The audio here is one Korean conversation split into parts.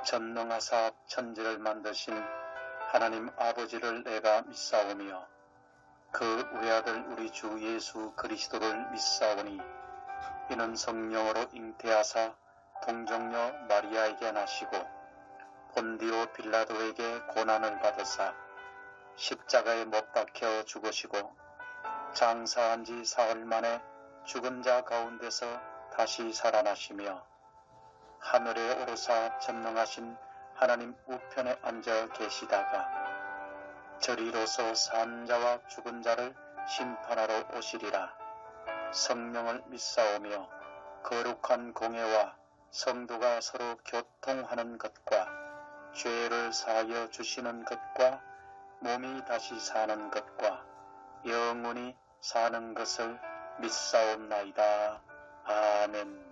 전능하사 천지를 만드신 하나님 아버지를 내가 믿사오며 그 외아들 우리 주 예수 그리스도를 믿사오니 이는 성령으로 잉태하사 동정녀 마리아에게 나시고 본디오 빌라도에게 고난을 받으사 십자가에 못 박혀 죽으시고 장사한 지 사흘 만에 죽은 자 가운데서 다시 살아나시며 하늘에 오르사 전능하신 하나님 우편에 앉아 계시다가 저리로서 산 자와 죽은 자를 심판하러 오시리라. 성령을 믿사오며 거룩한 공예와 성도가 서로 교통하는 것과 죄를 사하여 주시는 것과 몸이 다시 사는 것과 영원히 사는 것을 믿사옵나이다. 아멘.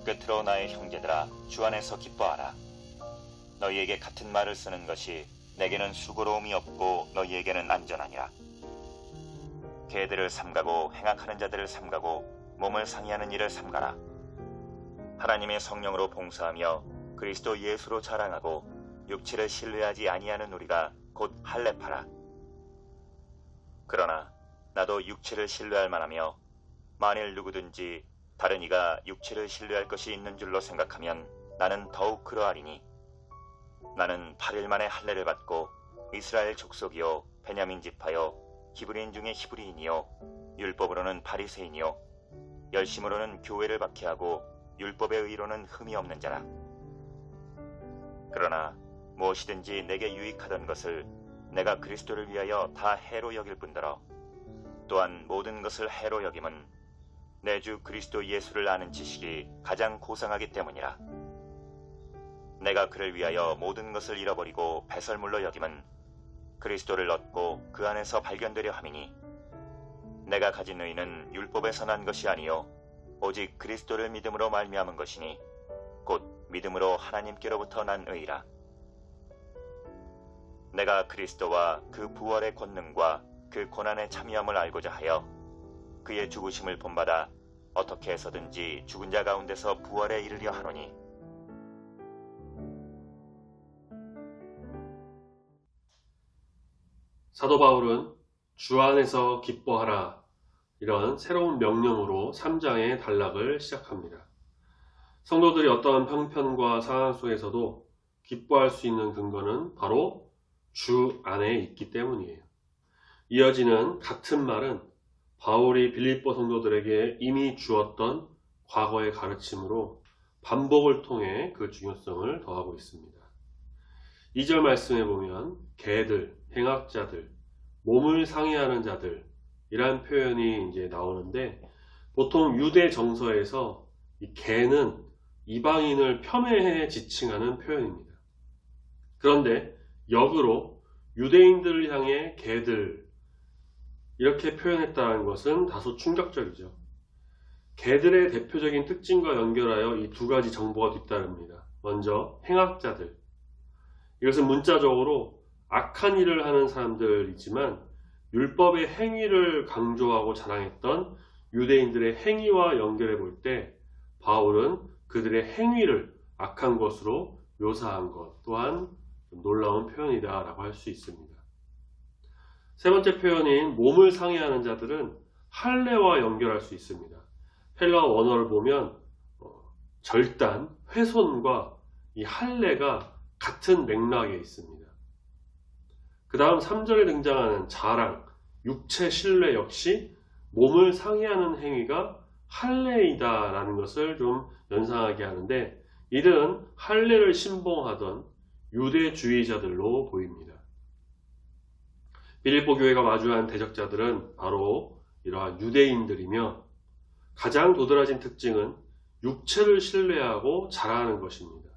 끝으로 나의 형제들아, 주 안에서 기뻐하라. 너희에게 같은 말을 쓰는 것이 내게는 수고로움이 없고 너희에게는 안전하니라. 개들을 삼가고 행악하는 자들을 삼가고 몸을 상해하는 일을 삼가라. 하나님의 성령으로 봉사하며 그리스도 예수로 자랑하고 육체를 신뢰하지 아니하는 우리가 곧 할례파라. 그러나 나도 육체를 신뢰할 만하며 만일 누구든지 다른 이가 육체를 신뢰할 것이 있는 줄로 생각하면 나는 더욱 그러하리니 나는 8일 만에 할례를 받고 이스라엘 족속이요 베냐민 지파요 히브리인 중에 히브리인이요 율법으로는 바리새인이요 열심으로는 교회를 박해하고 율법의 의로는 흠이 없는 자라. 그러나 무엇이든지 내게 유익하던 것을 내가 그리스도를 위하여 다 해로 여길 뿐더러 또한 모든 것을 해로 여김은 내 주 그리스도 예수를 아는 지식이 가장 고상하기 때문이라. 내가 그를 위하여 모든 것을 잃어버리고 배설물로 여김은 그리스도를 얻고 그 안에서 발견되려 함이니 내가 가진 의는 율법에서 난 것이 아니요 오직 그리스도를 믿음으로 말미암은 것이니 곧 믿음으로 하나님께로부터 난 의라. 내가 그리스도와 그 부활의 권능과 그 고난의 참여함을 알고자 하여 그의 죽으심을 본받아 어떻게 해서든지 죽은 자 가운데서 부활에 이르려 하노니 사도 바울은 주 안에서 기뻐하라 이런 새로운 명령으로 3장의 단락을 시작합니다. 성도들이 어떠한 형편과 상황 속에서도 기뻐할 수 있는 근거는 바로 주 안에 있기 때문이에요. 이어지는 같은 말은 바울이 빌립보 성도들에게 이미 주었던 과거의 가르침으로 반복을 통해 그 중요성을 더하고 있습니다. 2절 말씀에 보면 개들, 행악자들, 몸을 상해하는 자들 이란 표현이 이제 나오는데 보통 유대 정서에서 이 개는 이방인을 폄훼해 지칭하는 표현입니다. 그런데 역으로 유대인들을 향해 개들 이렇게 표현했다는 것은 다소 충격적이죠. 개들의 대표적인 특징과 연결하여 이 두 가지 정보가 뒤따릅니다. 먼저 행악자들. 이것은 문자적으로 악한 일을 하는 사람들이지만 율법의 행위를 강조하고 자랑했던 유대인들의 행위와 연결해 볼 때 바울은 그들의 행위를 악한 것으로 묘사한 것 또한 놀라운 표현이다 라고 할 수 있습니다. 세 번째 표현인 몸을 상해하는 자들은 할례와 연결할 수 있습니다. 헬라어 원어를 보면 절단, 훼손과 이 할례가 같은 맥락에 있습니다. 그 다음 3절에 등장하는 자랑, 육체 신뢰 역시 몸을 상해하는 행위가 할례이다 라는 것을 좀 연상하게 하는데 이들은 할례를 신봉하던 유대주의자들로 보입니다. 빌립보 교회가 마주한 대적자들은 바로 이러한 유대인들이며 가장 도드라진 특징은 육체를 신뢰하고 자랑하는 것입니다.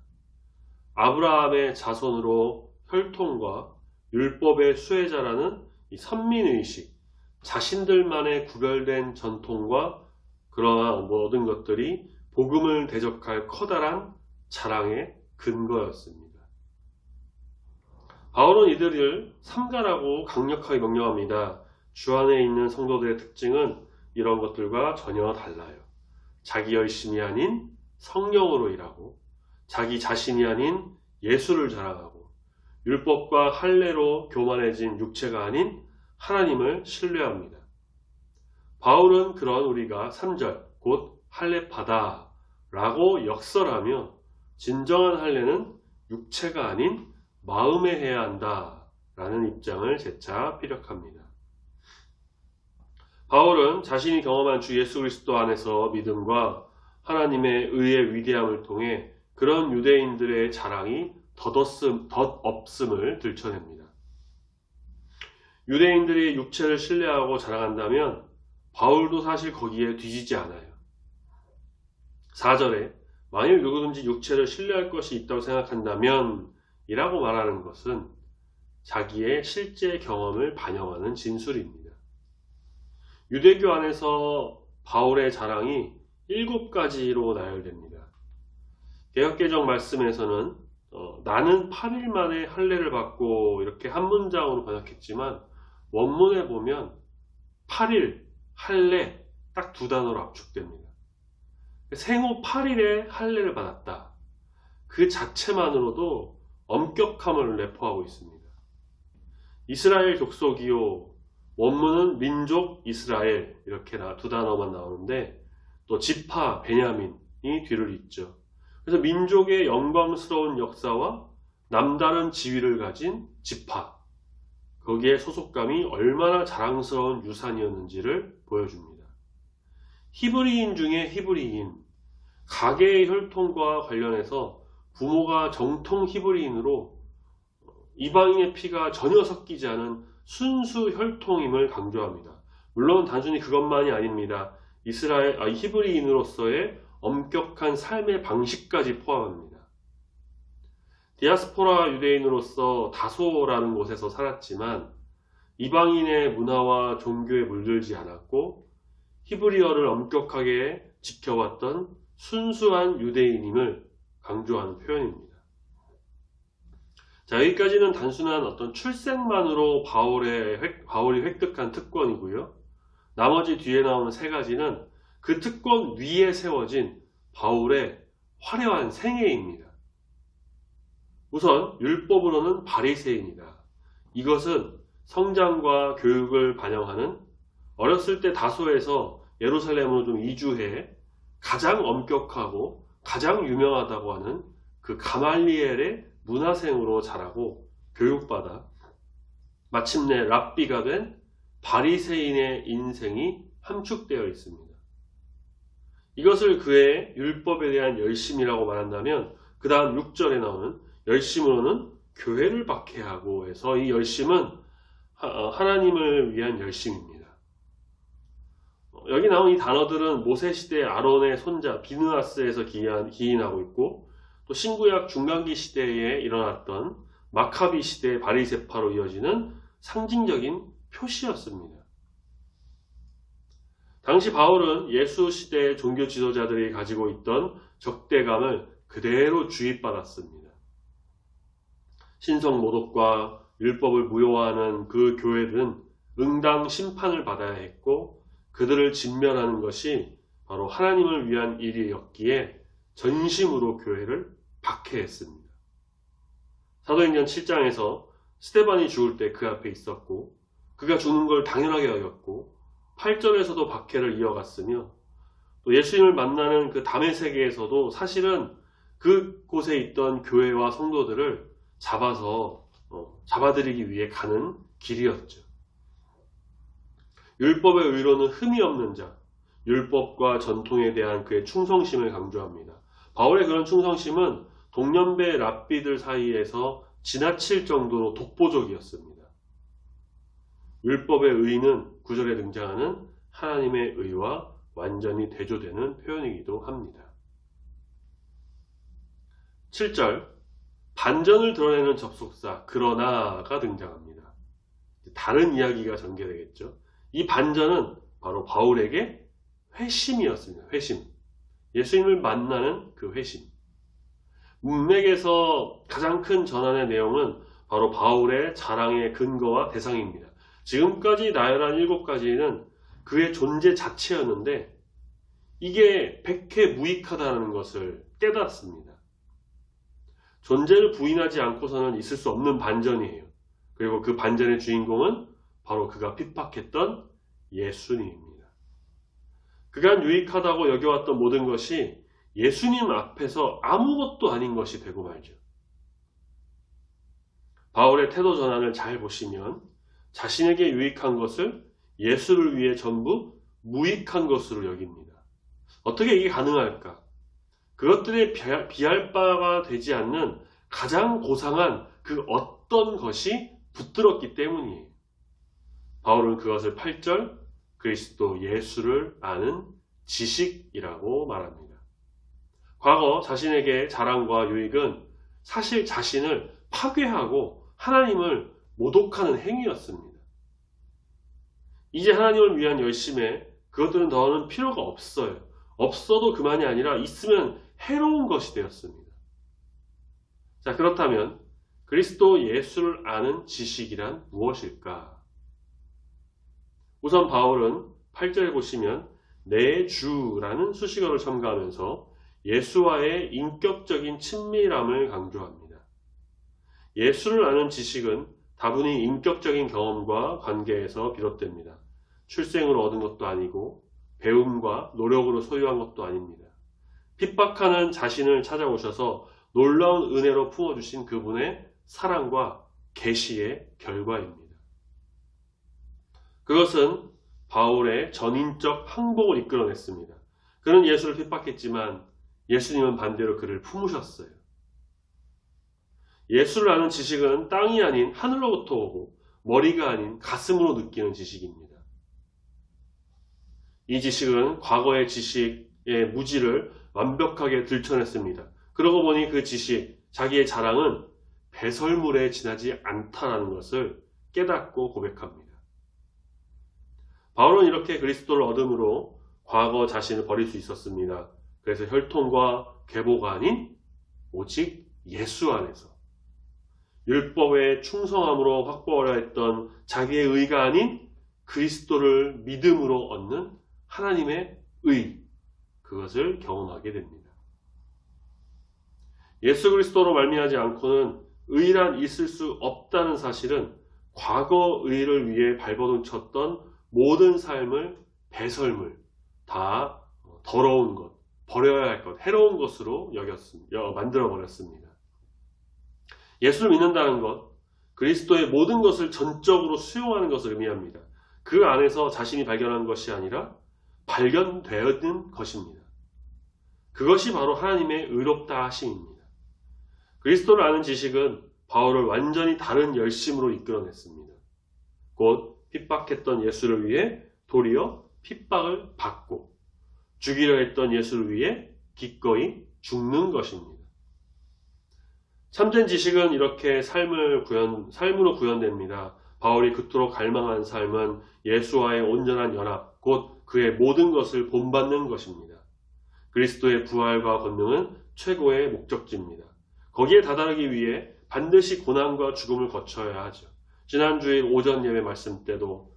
아브라함의 자손으로 혈통과 율법의 수혜자라는 이 선민의식, 자신들만의 구별된 전통과 그러한 모든 것들이 복음을 대적할 커다란 자랑의 근거였습니다. 바울은 이들을 삼가라고 강력하게 명령합니다. 주 안에 있는 성도들의 특징은 이런 것들과 전혀 달라요. 자기 열심이 아닌 성령으로 일하고 자기 자신이 아닌 예수를 자랑하고 율법과 할례로 교만해진 육체가 아닌 하나님을 신뢰합니다. 바울은 그런 우리가 3절 곧 할례파다 라고 역설하며 진정한 할례는 육체가 아닌 마음에 해야 한다 라는 입장을 재차 피력합니다. 바울은 자신이 경험한 주 예수 그리스도 안에서 믿음과 하나님의 의의 위대함을 통해 그런 유대인들의 자랑이 덧없음을 들춰냅니다. 유대인들이 육체를 신뢰하고 자랑한다면 바울도 사실 거기에 뒤지지 않아요. 4절에 만일 누구든지 육체를 신뢰할 것이 있다고 생각한다면 이라고 말하는 것은 자기의 실제 경험을 반영하는 진술입니다. 유대교 안에서 바울의 자랑이 7가지로 나열됩니다. 개역개정 말씀에서는 나는 8일 만에 할례를 받고 이렇게 한 문장으로 번역했지만 원문에 보면 8일, 할례 딱 두 단어로 압축됩니다. 생후 8일에 할례를 받았다. 그 자체만으로도 엄격함을 내포하고 있습니다. 이스라엘 족속이요, 원문은 민족 이스라엘 이렇게 두 단어만 나오는데 또 지파 베냐민이 뒤를 잇죠. 그래서 민족의 영광스러운 역사와 남다른 지위를 가진 지파, 거기에 소속감이 얼마나 자랑스러운 유산이었는지를 보여줍니다. 히브리인 중에 히브리인, 가계의 혈통과 관련해서 부모가 정통 히브리인으로 이방인의 피가 전혀 섞이지 않은 순수 혈통임을 강조합니다. 물론 단순히 그것만이 아닙니다. 히브리인으로서의 엄격한 삶의 방식까지 포함합니다. 디아스포라 유대인으로서 다소라는 곳에서 살았지만 이방인의 문화와 종교에 물들지 않았고 히브리어를 엄격하게 지켜왔던 순수한 유대인임을 강조하는 표현입니다. 자, 여기까지는 단순한 어떤 출생만으로 바울이 획득한 특권이고요. 나머지 뒤에 나오는 세 가지는 그 특권 위에 세워진 바울의 화려한 생애입니다. 우선 율법으로는 바리새인이다. 이것은 성장과 교육을 반영하는 어렸을 때 다소에서 예루살렘으로 좀 이주해 가장 엄격하고 가장 유명하다고 하는 그 가말리엘의 문화생으로 자라고 교육받아 마침내 랍비가 된 바리새인의 인생이 함축되어 있습니다. 이것을 그의 율법에 대한 열심이라고 말한다면 그 다음 6절에 나오는 열심으로는 교회를 박해하고 해서 이 열심은 하나님을 위한 열심입니다. 여기 나온 이 단어들은 모세시대 아론의 손자 비느하스에서 기인하고 있고 또 신구약 중간기 시대에 일어났던 마카비 시대의 바리새파로 이어지는 상징적인 표시였습니다. 당시 바울은 예수 시대의 종교 지도자들이 가지고 있던 적대감을 그대로 주입받았습니다. 신성 모독과 율법을 무효화하는 그 교회들은 응당 심판을 받아야 했고 그들을 진멸하는 것이 바로 하나님을 위한 일이었기에 전심으로 교회를 박해했습니다. 사도행전 7장에서 스데반이 죽을 때 그 앞에 있었고 그가 죽는 걸 당연하게 여겼고 8절에서도 박해를 이어갔으며 또 예수님을 만나는 그 담의 세계에서도 사실은 그곳에 있던 교회와 성도들을 잡아들이기 위해 가는 길이었죠. 율법의 의로는 흠이 없는 자, 율법과 전통에 대한 그의 충성심을 강조합니다. 바울의 그런 충성심은 동년배 랍비들 사이에서 지나칠 정도로 독보적이었습니다. 율법의 의는 9절에 등장하는 하나님의 의와 완전히 대조되는 표현이기도 합니다. 7절, 반전을 드러내는 접속사 그러나가 등장합니다. 다른 이야기가 전개되겠죠. 이 반전은 바로 바울에게 회심이었습니다. 회심. 예수님을 만나는 그 회심. 문맥에서 가장 큰 전환의 내용은 바로 바울의 자랑의 근거와 대상입니다. 지금까지 나열한 7가지는 그의 존재 자체였는데 이게 백해무익하다는 것을 깨닫습니다. 존재를 부인하지 않고서는 있을 수 없는 반전이에요. 그리고 그 반전의 주인공은 바로 그가 핍박했던 예수님입니다. 그간 유익하다고 여겨왔던 모든 것이 예수님 앞에서 아무것도 아닌 것이 되고 말죠. 바울의 태도 전환을 잘 보시면 자신에게 유익한 것을 예수를 위해 전부 무익한 것으로 여깁니다. 어떻게 이게 가능할까? 그것들에 비할 바가 되지 않는 가장 고상한 그 어떤 것이 붙들었기 때문이에요. 바울은 그것을 8절 그리스도 예수를 아는 지식이라고 말합니다. 과거 자신에게 자랑과 유익은 사실 자신을 파괴하고 하나님을 모독하는 행위였습니다. 이제 하나님을 위한 열심에 그것들은 더는 필요가 없어요. 없어도 그만이 아니라 있으면 해로운 것이 되었습니다. 자, 그렇다면 그리스도 예수를 아는 지식이란 무엇일까? 우선 바울은 8절에 보시면 내 주라는 수식어를 첨가하면서 예수와의 인격적인 친밀함을 강조합니다. 예수를 아는 지식은 다분히 인격적인 경험과 관계에서 비롯됩니다. 출생으로 얻은 것도 아니고 배움과 노력으로 소유한 것도 아닙니다. 핍박하는 자신을 찾아오셔서 놀라운 은혜로 품어주신 그분의 사랑과 계시의 결과입니다. 그것은 바울의 전인적 항복을 이끌어냈습니다. 그는 예수를 핍박했지만 예수님은 반대로 그를 품으셨어요. 예수를 아는 지식은 땅이 아닌 하늘로부터 오고 머리가 아닌 가슴으로 느끼는 지식입니다. 이 지식은 과거의 지식의 무지를 완벽하게 들춰냈습니다. 그러고 보니 그 지식, 자기의 자랑은 배설물에 지나지 않다라는 것을 깨닫고 고백합니다. 바울은 이렇게 그리스도를 얻음으로 과거 자신을 버릴 수 있었습니다. 그래서 혈통과 계보가 아닌 오직 예수 안에서 율법에 충성함으로 확보하려 했던 자기의 의가 아닌 그리스도를 믿음으로 얻는 하나님의 의, 그것을 경험하게 됩니다. 예수 그리스도로 말미암지 않고는 의란 있을 수 없다는 사실은 과거 의를 위해 발버둥쳤던 모든 삶을 배설물, 다 더러운 것, 버려야 할 것, 해로운 것으로 만들어버렸습니다. 예수를 믿는다는 것, 그리스도의 모든 것을 전적으로 수용하는 것을 의미합니다. 그 안에서 자신이 발견한 것이 아니라 발견되는 것입니다. 그것이 바로 하나님의 의롭다 하심입니다. 그리스도를 아는 지식은 바울을 완전히 다른 열심으로 이끌어냈습니다. 곧 핍박했던 예수를 위해 도리어 핍박을 받고 죽이려 했던 예수를 위해 기꺼이 죽는 것입니다. 참된 지식은 이렇게 삶으로 구현됩니다. 바울이 그토록 갈망한 삶은 예수와의 온전한 연합, 곧 그의 모든 것을 본받는 것입니다. 그리스도의 부활과 권능은 최고의 목적지입니다. 거기에 다다르기 위해 반드시 고난과 죽음을 거쳐야 하죠. 지난주에 오전 예배 말씀 때도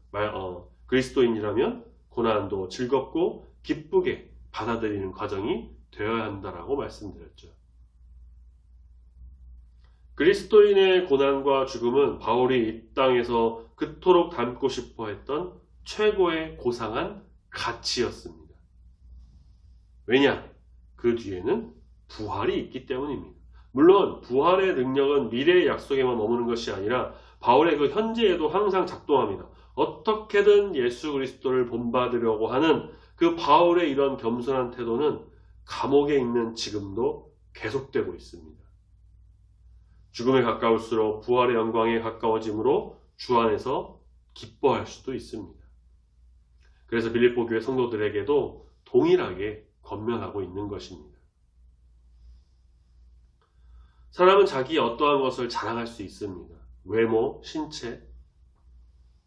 그리스도인이라면 고난도 즐겁고 기쁘게 받아들이는 과정이 되어야 한다라고 말씀드렸죠. 그리스도인의 고난과 죽음은 바울이 이 땅에서 그토록 닮고 싶어 했던 최고의 고상한 가치였습니다. 왜냐? 그 뒤에는 부활이 있기 때문입니다. 물론 부활의 능력은 미래의 약속에만 머무는 것이 아니라 바울의 그 현재에도 항상 작동합니다. 어떻게든 예수 그리스도를 본받으려고 하는 그 바울의 이런 겸손한 태도는 감옥에 있는 지금도 계속되고 있습니다. 죽음에 가까울수록 부활의 영광에 가까워짐으로 주 안에서 기뻐할 수도 있습니다. 그래서 빌립보 교회 성도들에게도 동일하게 권면하고 있는 것입니다. 사람은 자기 어떠한 것을 자랑할 수 있습니다. 외모, 신체,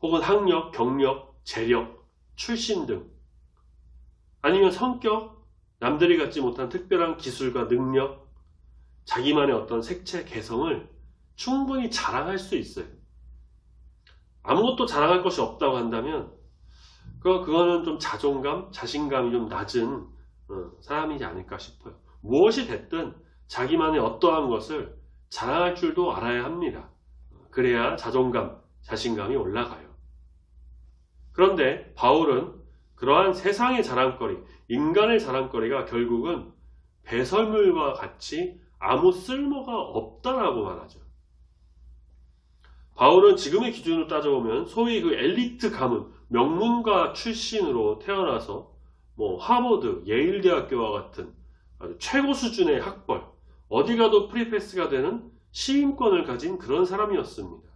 혹은 학력, 경력, 재력, 출신 등, 아니면 성격, 남들이 갖지 못한 특별한 기술과 능력, 자기만의 어떤 색채, 개성을 충분히 자랑할 수 있어요. 아무것도 자랑할 것이 없다고 한다면 그거는 좀 자존감, 자신감이 좀 낮은 사람이지 않을까 싶어요. 무엇이 됐든 자기만의 어떠한 것을 자랑할 줄도 알아야 합니다. 그래야 자존감, 자신감이 올라가요. 그런데 바울은 그러한 세상의 자랑거리, 인간의 자랑거리가 결국은 배설물과 같이 아무 쓸모가 없다라고 말하죠. 바울은 지금의 기준으로 따져보면 소위 그 엘리트 가문, 명문가 출신으로 태어나서 하버드, 예일 대학교와 같은 아주 최고 수준의 학벌, 어디 가도 프리패스가 되는 시인권을 가진 그런 사람이었습니다.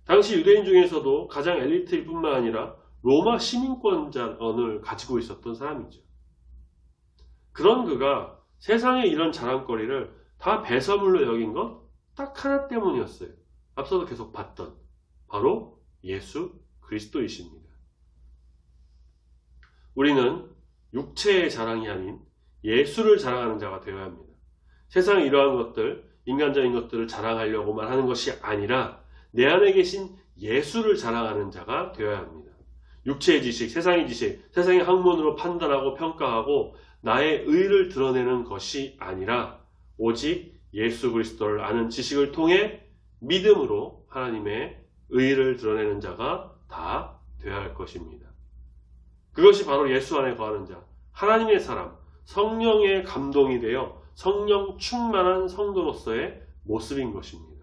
당시 유대인 중에서도 가장 엘리트일 뿐만 아니라 로마 시민권자를 가지고 있었던 사람이죠. 그런 그가 세상의 이런 자랑거리를 다 배설물로 여긴 것 딱 하나 때문이었어요. 앞서도 계속 봤던 바로 예수 그리스도이십니다. 우리는 육체의 자랑이 아닌 예수를 자랑하는 자가 되어야 합니다. 세상의 이러한 것들, 인간적인 것들을 자랑하려고만 하는 것이 아니라 내 안에 계신 예수를 자랑하는 자가 되어야 합니다. 육체의 지식, 세상의 지식, 세상의 학문으로 판단하고 평가하고 나의 의를 드러내는 것이 아니라 오직 예수 그리스도를 아는 지식을 통해 믿음으로 하나님의 의를 드러내는 자가 다 되어야 할 것입니다. 그것이 바로 예수 안에 거하는 자, 하나님의 사람, 성령의 감동이 되어 성령 충만한 성도로서의 모습인 것입니다.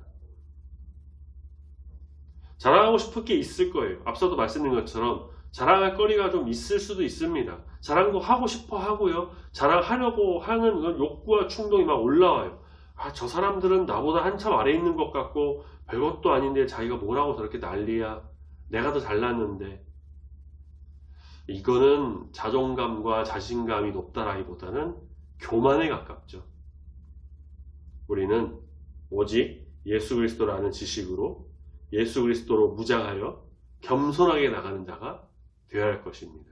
자랑하고 싶을 게 있을 거예요. 앞서도 말씀드린 것처럼 자랑할 거리가 좀 있을 수도 있습니다. 자랑도 하고 싶어 하고요. 자랑하려고 하는 그런 욕구와 충동이 막 올라와요. 저 사람들은 나보다 한참 아래에 있는 것 같고 별것도 아닌데 자기가 뭐라고 저렇게 난리야. 내가 더 잘났는데. 이거는 자존감과 자신감이 높다라기보다는 교만에 가깝죠. 우리는 오직 예수 그리스도를 아는 지식으로 예수 그리스도로 무장하여 겸손하게 나가는 자가 되어야 할 것입니다.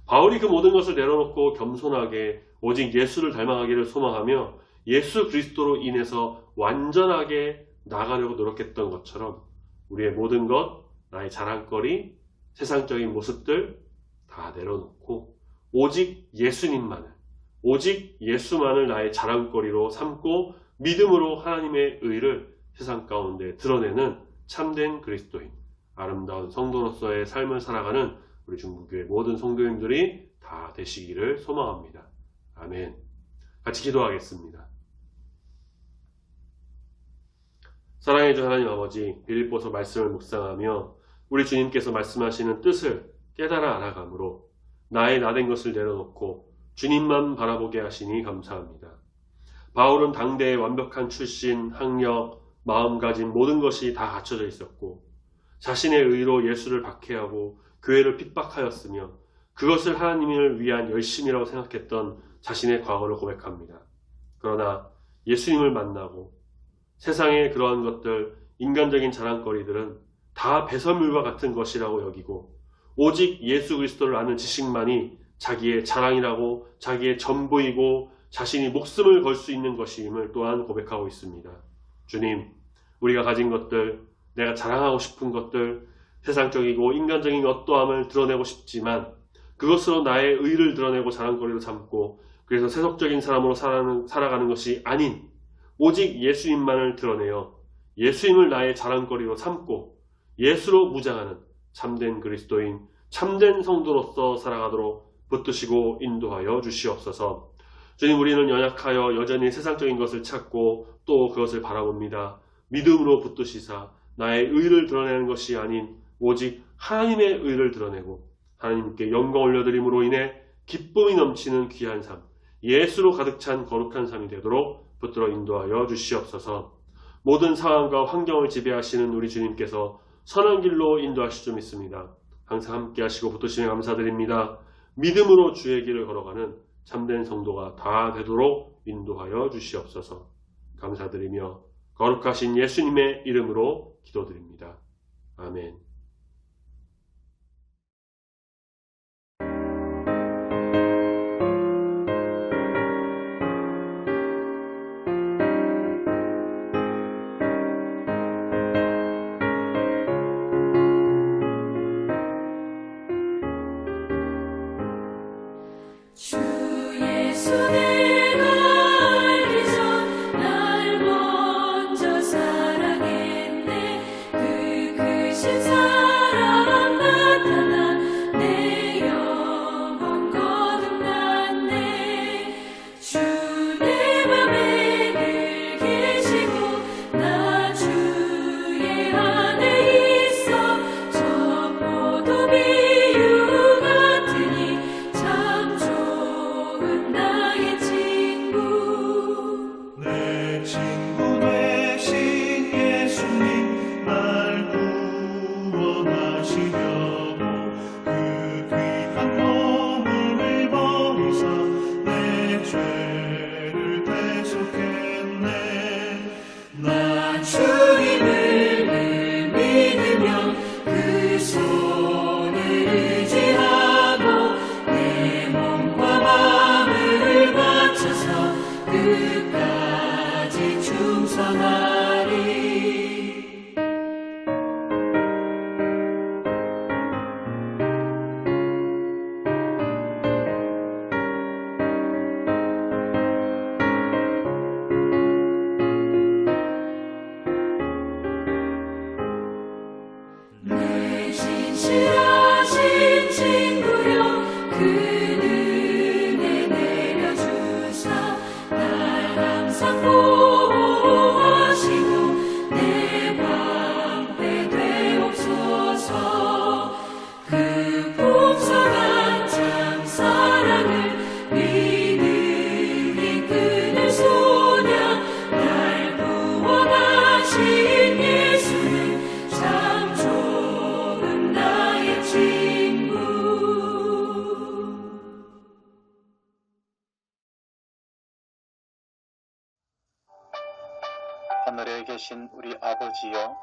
바울이 그 모든 것을 내려놓고 겸손하게 오직 예수를 닮아가기를 소망하며 예수 그리스도로 인해서 완전하게 나가려고 노력했던 것처럼 우리의 모든 것, 나의 자랑거리, 세상적인 모습들 다 내려놓고 오직 예수님만을, 오직 예수만을 나의 자랑거리로 삼고 믿음으로 하나님의 의를 세상 가운데 드러내는 참된 그리스도인, 아름다운 성도로서의 삶을 살아가는 우리 중부교회 모든 성도님들이 다 되시기를 소망합니다. 아멘. 같이 기도하겠습니다. 사랑해 주 하나님 아버지, 빌립보서 말씀을 묵상하며 우리 주님께서 말씀하시는 뜻을 깨달아 알아가므로 나의 나된 것을 내려놓고 주님만 바라보게 하시니 감사합니다. 바울은 당대의 완벽한 출신, 학력, 마음가짐 모든 것이 다 갖춰져 있었고 자신의 의로 예수를 박해하고 교회를 핍박하였으며 그것을 하나님을 위한 열심이라고 생각했던 자신의 과거를 고백합니다. 그러나 예수님을 만나고 세상의 그러한 것들, 인간적인 자랑거리들은 다 배설물과 같은 것이라고 여기고 오직 예수 그리스도를 아는 지식만이 자기의 자랑이라고 자기의 전부이고 자신이 목숨을 걸 수 있는 것임을 또한 고백하고 있습니다. 주님, 우리가 가진 것들, 내가 자랑하고 싶은 것들, 세상적이고 인간적인 어떠함을 드러내고 싶지만 그것으로 나의 의를 드러내고 자랑거리로 삼고 그래서 세속적인 사람으로 살아가는 것이 아닌 오직 예수님만을 드러내어 예수님을 나의 자랑거리로 삼고 예수로 무장하는 참된 그리스도인, 참된 성도로서 살아가도록 붙드시고 인도하여 주시옵소서. 주님, 우리는 연약하여 여전히 세상적인 것을 찾고 또 그것을 바라봅니다. 믿음으로 붙드시사 나의 의를 드러내는 것이 아닌 오직 하나님의 의를 드러내고 하나님께 영광 올려드림으로 인해 기쁨이 넘치는 귀한 삶, 예수로 가득 찬 거룩한 삶이 되도록 붙들어 인도하여 주시옵소서. 모든 상황과 환경을 지배하시는 우리 주님께서 선한 길로 인도하실 줄 믿습니다. 항상 함께 하시고 붙드시며 감사드립니다. 믿음으로 주의 길을 걸어가는 참된 성도가 다 되도록 인도하여 주시옵소서. 감사드리며 거룩하신 예수님의 이름으로 기도드립니다. 아멘. 주 예수 내가 알기 전 날 먼저 사랑했네. 그 크신 사랑 나타나 내 영혼 거듭났네. 주 내 맘에 늘 계시고 나 주의 안에 있어. 저 포도 비유 같으니 참 좋은 나의 친구. 내 친구 되신 예수님 날 구원하시려고 그 귀한 몸을 버리사 내 죄를 대속했네. 나 주님을 늘 믿으며 그 손을 의지하고 내 몸과 마음을 바쳐서 끝까지 충성하리. 하늘에 계신 우리 아버지여,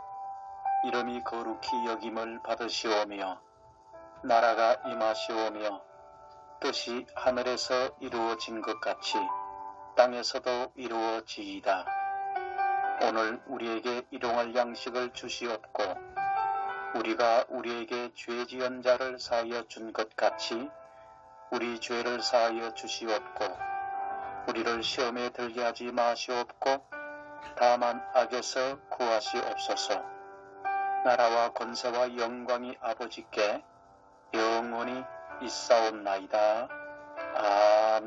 이름이 거룩히 여김을 받으시오며 나라가 임하시오며 뜻이 하늘에서 이루어진 것 같이 땅에서도 이루어지이다. 오늘 우리에게 일용할 양식을 주시옵고 우리가 우리에게 죄 지은 자를 사하여 준 것 같이 우리 죄를 사하여 주시옵고 우리를 시험에 들게 하지 마시옵고 다만 악에서 구하시옵소서. 나라와 권세와 영광이 아버지께 영원히 있사옵나이다. 아멘.